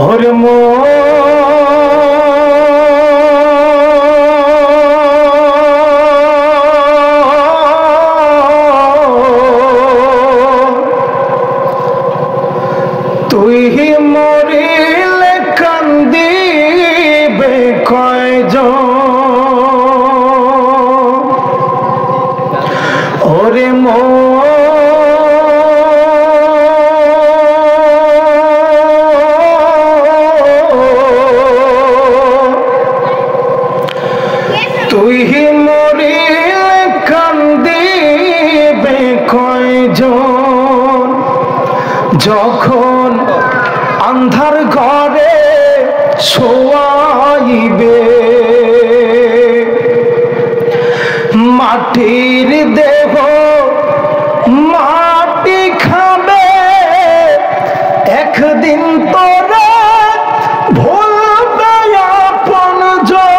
ওরে তুই মরিলে কান্দিবে কয়জন ওরে তুই মরিলে কান্দিবে কয়জন যখন আন্ধার ঘরে শোয়াইবে মাটির দেহ মাটি খাবে একদিন তোরে ভুলবে আপনজন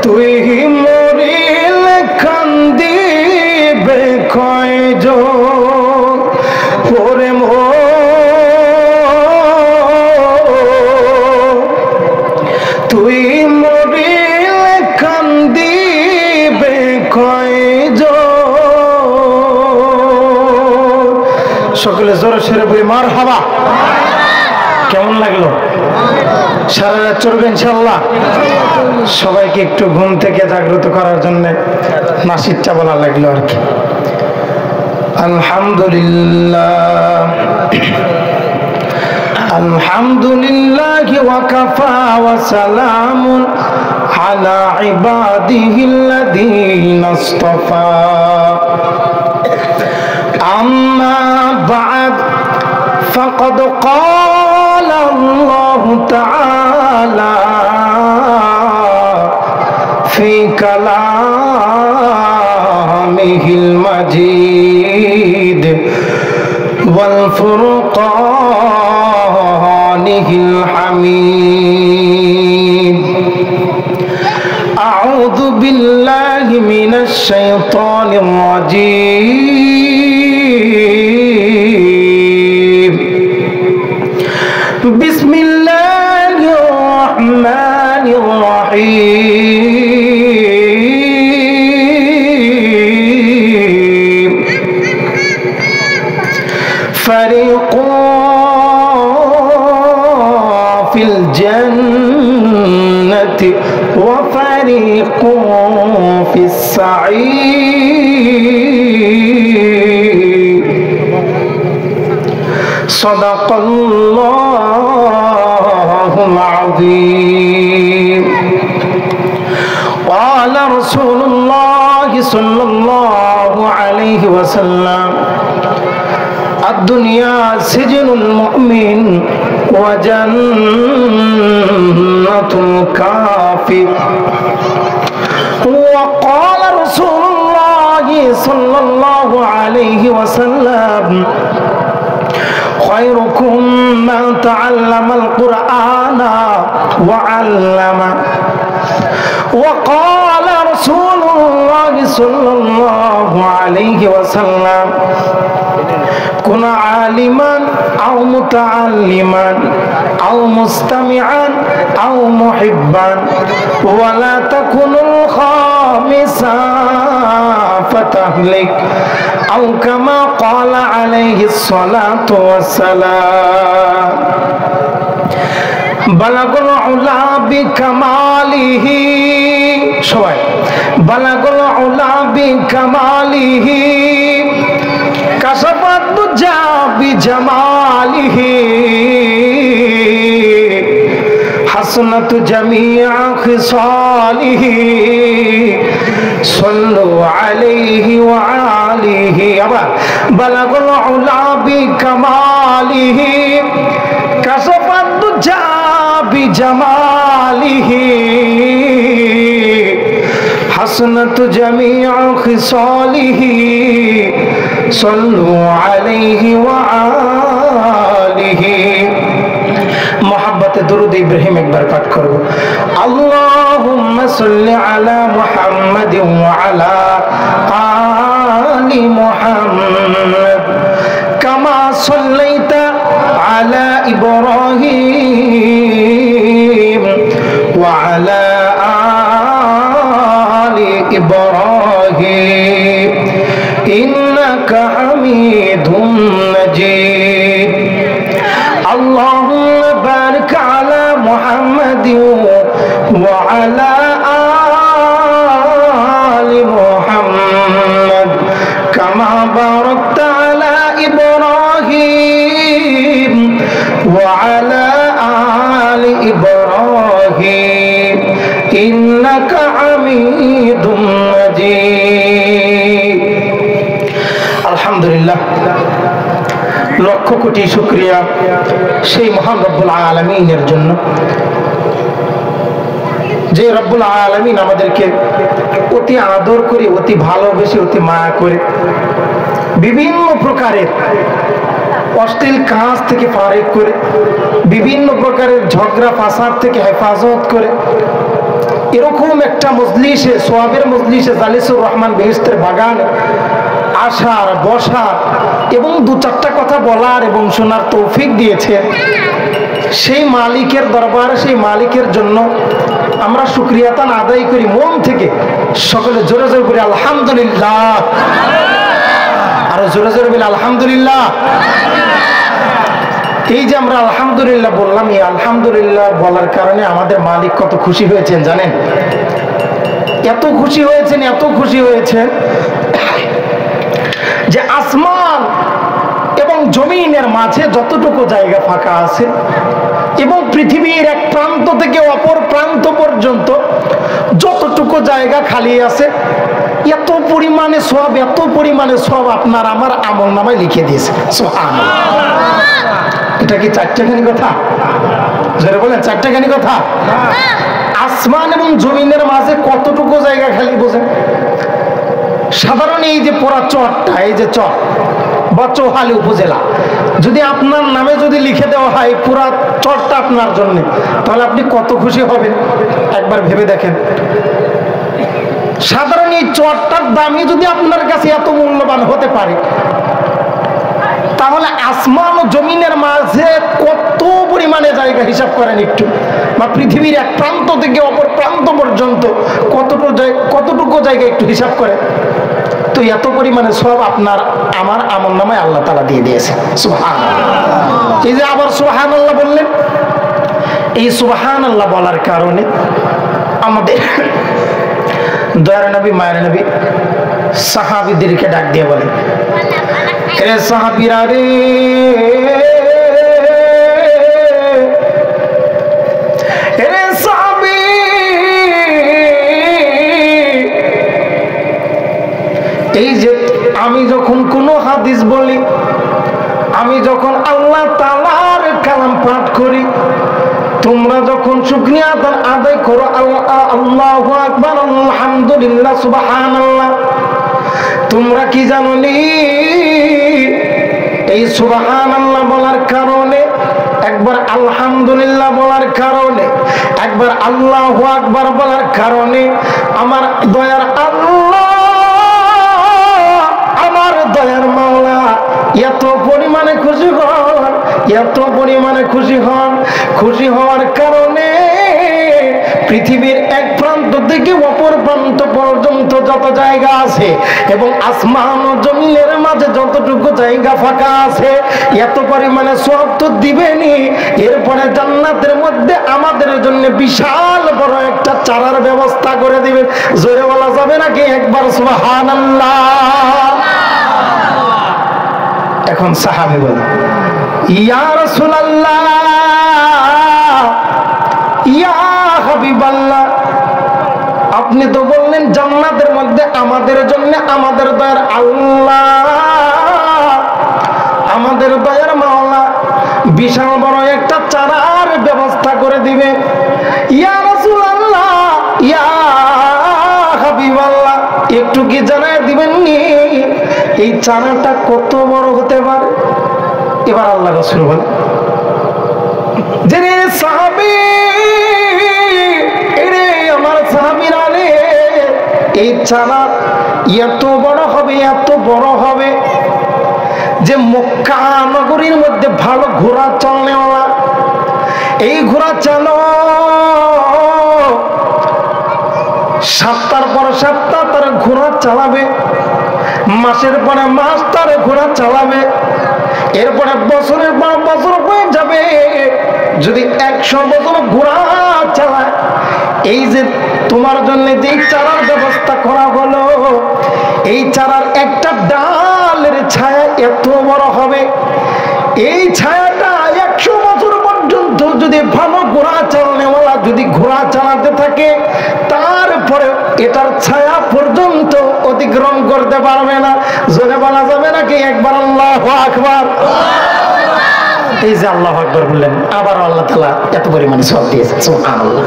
তুই মরিলে কান্দিবে কয়জন ওরে তুই মরিলে কান্দিবে কয়জন সকলে জোরে সেরে বলি মারহাবা। কেমন লাগলো? সারা রাত চলবে ইনশাআল্লাহ। সবাইকে একটু ঘুম থেকে জাগ্রত করার জন্য নাসিরটা বলা লাগলো আর কি। আলহামদুলিল্লাহ আলহামদুলিল্লাহি ওয়া কাফা ওয়া সালামুন আলা ইবাদিহিল্লাযীনা ইসতাফা আম্মা বা'দ ফাকাদ ক্বালা আল্লাহু তাআলা ফি কালামিহিল মাজিদ ওয়াল ফুরকানিহিল হামিদ আউযু বিল্লাহি মিনাশ শাইতানির রাজীম বিসমিল্লাহির রহমানির রহিম ফারিকুন ফিল জান্নাতি ওয়া ফারিকুন ফিস সাঈর সাদাকাল্লাহুল আযীম قال رسول الله صلى الله عليه وسلم الدنيا سجن المؤمن وجنة الكافر وقال رسول الله صلى الله عليه وسلم خيركم من تعلم القرآن وعلمه وقال رسول الله صلى الله عليه وسلم كن عالما أو متعلما أو مستمعا أو محبا ولا تكن الخامسا فتهلك أو كما قال عليه الصلاة والسلام بلغ العلا بكماله সবাই بلغ العلا بكماله كشف الدجى بجماله حسنت جميع خصاله صلوا عليه وآله بلغ العلا بكماله كشف الدجى بجماله حسنت جميع خصاله صلوا عليه وآله محبت درود إبراهيم একবার পাঠ করব আল্লাহুম্মা সাল্লি আলা মুহাম্মাদিন ওয়া আলা আলি মুহাম্মাদ কামা সাল্লাইতা আলা ইব্রাহিম ওয়া আলা আলি ইব্রাহিম ইন্নাকা হামিদুম মাজিদ আল্লাহুম্মা বারিক আলা মুহাম্মাদিন ওয়া আলা আলি মুহাম্মাদ কামা বারাকতা আলা ইব্রাহিম ওয়া আলা আলি ইব্রাহিম ইন্নাকা হামিদুম মাজিদ। আলহামদুলিল্লাহ, লক্ষ কোটি শুকরিয়া সেই মহান রব্বুল আলামিনের জন্য যে রব্বুল আলামিন আমাদেরকে অতি আদর করে, অতি ভালোবেসে, অতি মায়া করে বিভিন্ন প্রকারের অশ্লীল কাজ থেকে ফারেক করে, বিভিন্ন প্রকারের ঝগড়া ফাসাদ থেকে হেফাজত করে এরকম একটা মজলিসে, সোয়াবের মজলিসে, জালিসুর রহমান বেহেশতের বাগানে আসার, বসার এবং দু চারটা কথা বলার এবং শোনার তৌফিক দিয়েছে। সেই মালিকের দরবারে, সেই মালিকের জন্য আমরা শুকরিয়াতান আদায় করি মন থেকে। সকলে জোরে জোরে বলি আলহামদুলিল্লাহ, আরো জোরে জোরে বলি আলহামদুলিল্লাহ। এই যে আমরা আলহামদুলিল্লাহ বললাম, এই আলহামদুলিল্লাহ বলার কারণে আমাদের মালিক কত খুশি হয়েছেন জানেন? এত খুশি হয়েছেন, এত খুশি হয়েছেন যে আসমান এবং জমিনের মাঝে যতটুকু জায়গা ফাঁকা আছে এবং পৃথিবীর এক প্রান্ত থেকে অপর প্রান্ত পর্যন্ত যতটুকু জায়গা খালি আছে, এত পরিমাণে সওয়াব, এত পরিমাণে সওয়াব আপনার আমার আমলনামায় লিখে দিয়েছে। সুবহানাল্লাহ। এটা কি চারটাখানি কথা? যারা বলেন চারটাখানি কথা। আসমান এবং জমিনের মাঝে কতটুকু জায়গা খালি বোঝেন? সাধারণ এই যে পুরা চরটা, এই যে চর বা চৌহালি উপজেলা, যদি আপনার নামে যদি লিখে দেওয়া হয় পুরা চরটা আপনার জন্য, তাহলে আপনি কত খুশি হবেন একবার ভেবে দেখেন। সাধারণ এই চরটার দামই যদি আপনার কাছে এত মূল্যবান হতে পারে, তাহলে আসমান ও জমিনের মাঝে কত পরিমাণে জায়গা হিসাব করেন একটু, বা পৃথিবীর এক প্রান্ত থেকে অপর প্রান্ত পর্যন্ত কতটুকু জায়গা একটু হিসাব করে। তো এত পরিমাণে সব আপনার আমার আমলনামায় আল্লাহ তাআলা দিয়ে দিয়েছে। সুবহানাল্লাহ। এই যে আবার সুবহানাল্লাহ বললেন, এই সুবহানাল্লাহ বলার কারণে আমাদের দয়ার নবী, মায়ের নবী সাহাবীদেরকে ডাক দিয়ে বলেন, হে সাহাবীরা রে, রে সাহাবী, এই যে আমি যখন কোনো হাদিস বলি, আমি যখন আল্লাহ তাআলার কালাম পাঠ করি, তোমরা যখন শুকরিয়া আদায় করো আল্লাহু আকবার, আলহামদুলিল্লাহ, সুবহানাল্লাহ, তোমরা কি জানো নি? এই সুবহানাল্লাহ বলার কারণে, একবার আলহামদুলিল্লাহ বলার কারণে, একবার আল্লাহু আকবার বলার কারণে আমার দয়ার আল্লাহ, আমার দয়ার মাওলা এত পরিমাণে খুশি হন, এত পরিমাণে খুশি হন। খুশি হওয়ার কারণে পৃথিবীর এক প্রান্ত থেকে অপর প্রান্ত পর্যন্ত যত জায়গা আছে এবং আসমান ও জমিনের মাঝে যতটুকু জায়গা ফাঁকা আছে, এত পরিমাণে সওয়াব তো দিবেনই, এরপরে জান্নাতের মধ্যে আমাদের জন্য বিশাল বড় একটা চারার ব্যবস্থা করে দিবেন। জোরে বলা যাবে নাকি একবার সুবহানাল্লাহ? এখন সাহাবী বলেন, ইয়া রাসূলুল্লাহ, ইয়া হাবিবাল্লাহ, আপনি তো বললেন জান্নাতের মধ্যে আমাদের জন্য আমাদের দয়ার আল্লাহ, আমাদের দয়ার মাওলা বিশাল বড় একটা চারার ব্যবস্থা করে দিবে। ইয়া রাসূলুল্লাহ, ইয়া হাবিবাল্লাহ, একটু কি জানায় দিবেন নি এই চারাটা কত বড় হতে পারে? এবার আল্লাহ রাসূল বলেন যে রে সাহাবী, এরে আমার সাহাবী এই চারা এত বড় হবে, এত বড় হবে যে মক্কা নগরীর মধ্যে ভালো ঘোড়া চলনেওয়ালা, এই ঘোড়া চালো সপ্তাহের পর সপ্তাহ তার ঘোড়া চালাবে, মাসের পরে মাস তার ঘোড়া চালাবে, এরপরে বছরের পর বছর হয়ে যাবে। যদি 100 বছর ঘোড়া চালায়, এই যে তোমার জন্য যে চারার ব্যবস্থা করা হলো, এই চারার একটা ডালের ছায়া এত বড় হবে, এই ছায়াটা 100 বছর পর্যন্ত যদি ভালো ঘোড়া চালানেওয়ালা যদি ঘোড়া চালাতে থাকে, তারপরে এটার ছায়া পর্যন্ত অতিক্রম করতে পারবে না। জোরে বলা যাবে নাকি একবার আল্লাহু আকবার? এই যে আল্লাহু আকবার বললেন, আবার আল্লাহ তাআলা এত পরিমাণে সওয়াব দিয়েছেন। সুবহানাল্লাহ।